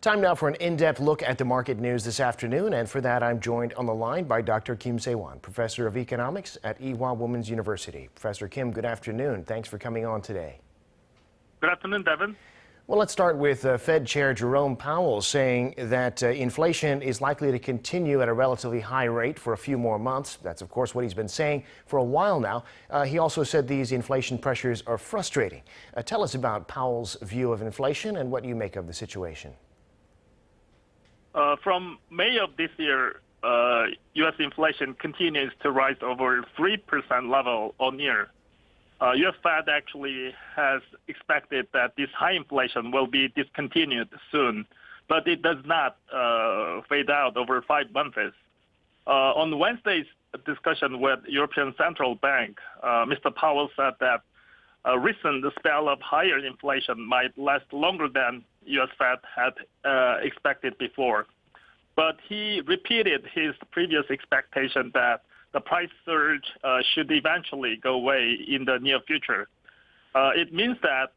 Time now for an in-depth look at the market news this afternoon, and for that I'm joined on the line by Dr. Kim Sei-wan, Professor of Economics at Ewha Womans University. Professor Kim, good afternoon. Thanks for coming on today. Good afternoon, Devin. Well, let's start with Fed Chair Jerome Powell saying that inflation is likely to continue at a relatively high rate for a few more months. That's, of course, what he's been saying for a while now. He also said these inflation pressures are frustrating. Tell us about Powell's view of inflation and what you make of the situation. From May of this year, U.S. inflation continues to rise over 3% level on year. U.S. Fed actually has expected that this high inflation will be discontinued soon, but it does not fade out over 5 months. On Wednesday's discussion with European Central Bank, Mr. Powell said that a recent spell of higher inflation might last longer than U.S. Fed had expected before. But he repeated his previous expectation that the price surge should eventually go away in the near future. It means that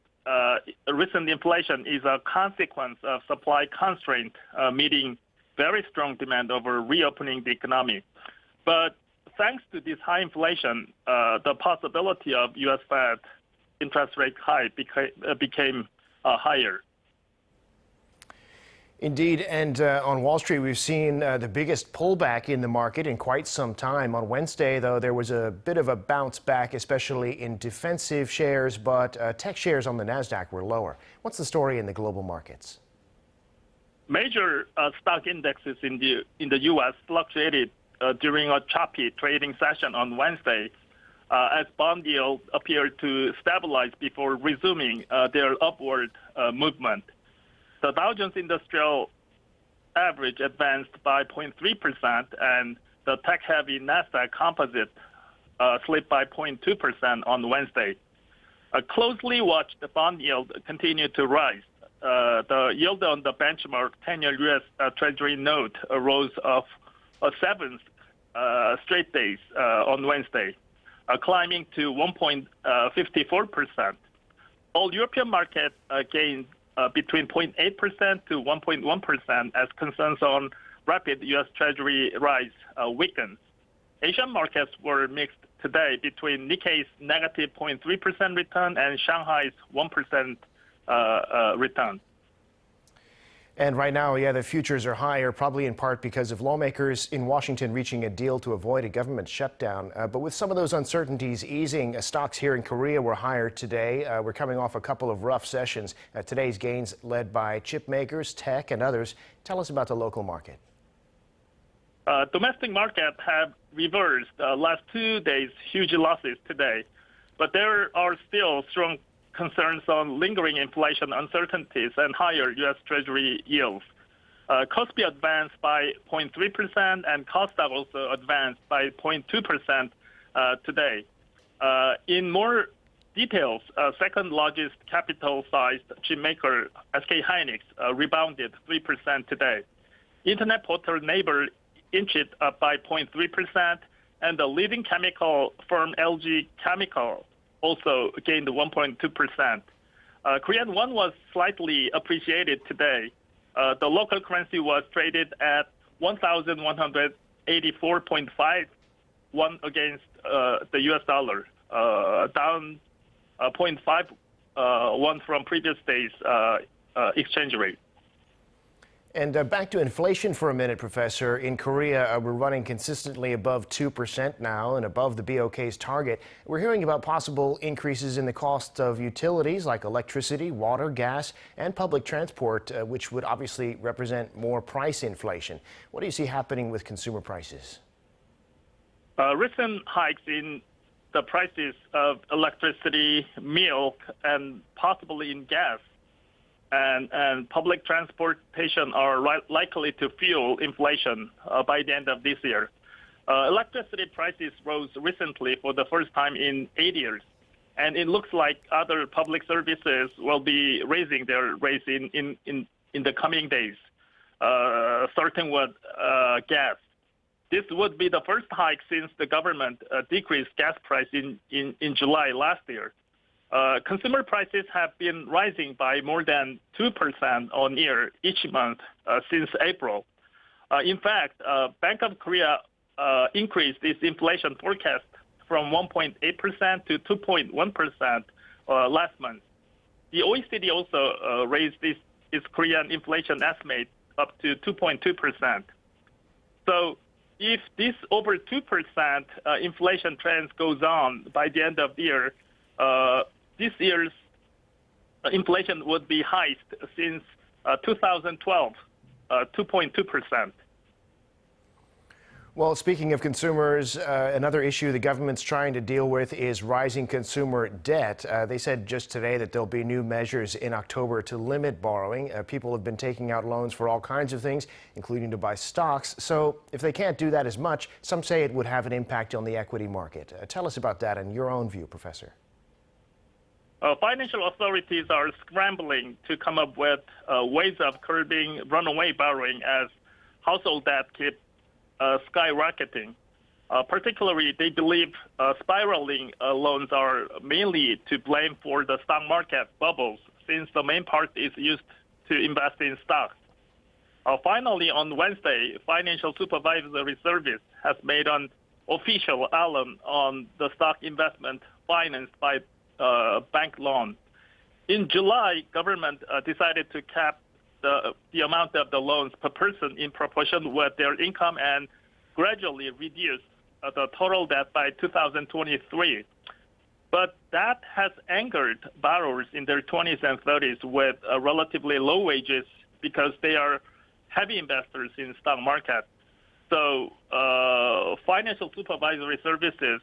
recent inflation is a consequence of supply constraint meeting very strong demand over reopening the economy. But thanks to this high inflation, the possibility of U.S. Fed interest rate hike became higher. Indeed, and on Wall Street, we've seen the biggest pullback in the market in quite some time. On Wednesday, though, there was a bit of a bounce back, especially in defensive shares, but tech shares on the Nasdaq were lower. What's the story in the global markets? Major stock indexes in the U.S. fluctuated during a choppy trading session on Wednesday, as bond yields appeared to stabilize before resuming their upward movement. The Dow Jones Industrial Average advanced by 0.3%, and the tech-heavy Nasdaq Composite slipped by 0.2% on Wednesday. A closely watched bond yield continued to rise. The yield on the benchmark 10-year U.S. Treasury note rose of a seventh straight days on Wednesday, climbing to 1.54%. All European markets gained between 0.8% to 1.1% as concerns on rapid U.S. Treasury rise weakens. Asian markets were mixed today between Nikkei's negative 0.3% return and Shanghai's 1% return. And right now, yeah, the futures are higher, probably in part because of lawmakers in Washington reaching a deal to avoid a government shutdown. But with some of those uncertainties easing, stocks here in Korea were higher today. We're coming off a couple of rough sessions. Today's gains led by chip makers, tech, and others. Tell us about the local market. Domestic markets have reversed last 2 days' huge losses today, but there are still strong concerns on lingering inflation uncertainties and higher U.S. Treasury yields. Kospi advanced by 0.3% and Kosdaq also advanced by 0.2% today. In more details, second largest capital-sized chip maker SK Hynix rebounded 3% today. Internet portal Naver inched up by 0.3%, and the leading chemical firm LG Chemical also gained 1.2%. Korean won was slightly appreciated today. The local currency was traded at 1,184.5 won against the U.S. dollar, down 0.5 won from previous days' exchange rate. And back to inflation for a minute, Professor. In Korea, we're running consistently above 2% now and above the BOK's target. We're hearing about possible increases in the cost of utilities like electricity, water, gas, and public transport, which would obviously represent more price inflation. What do you see happening with consumer prices? Recent hikes in the prices of electricity, milk, and possibly in gas and public transportation are likely to fuel inflation by the end of this year. Electricity prices rose recently for the first time in 8 years, and it looks like other public services will be raising their rates in the coming days, starting with gas. This would be the first hike since the government decreased gas price in July last year. consumer prices have been rising by more than 2% on year each month since April. In fact, Bank of Korea increased its inflation forecast from 1.8% to 2.1% last month. The OECD also raised its Korean inflation estimate up to 2.2%. So if this over 2% inflation trend goes on by the end of the year, this year's inflation would be highest since 2012, 2.2%. Well, speaking of consumers, another issue the government's trying to deal with is rising consumer debt. They said just today that there'll be new measures in October to limit borrowing. People have been taking out loans for all kinds of things, including to buy stocks. So if they can't do that as much, some say it would have an impact on the equity market. Tell us about that in your own view, Professor. Financial authorities are scrambling to come up with ways of curbing runaway borrowing as household debt keeps skyrocketing. Particularly, they believe spiraling loans are mainly to blame for the stock market bubbles, since the main part is used to invest in stocks. Finally, on Wednesday, Financial Supervisory Service has made an official alarm on the stock investment financed by bank loan. In July, government decided to cap the amount of the loans per person in proportion with their income and gradually reduce the total debt by 2023. But that has angered borrowers in their 20s and 30s with relatively low wages because they are heavy investors in stock market. So financial supervisory services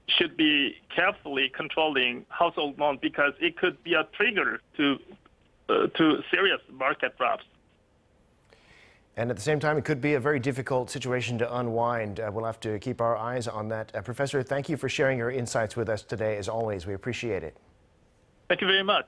should be carefully controlling household loans because it could be a trigger to serious market drops. And at the same time, it could be a very difficult situation to unwind. We'll have to keep our eyes on that. Professor, thank you for sharing your insights with us today. As always, we appreciate it. Thank you very much.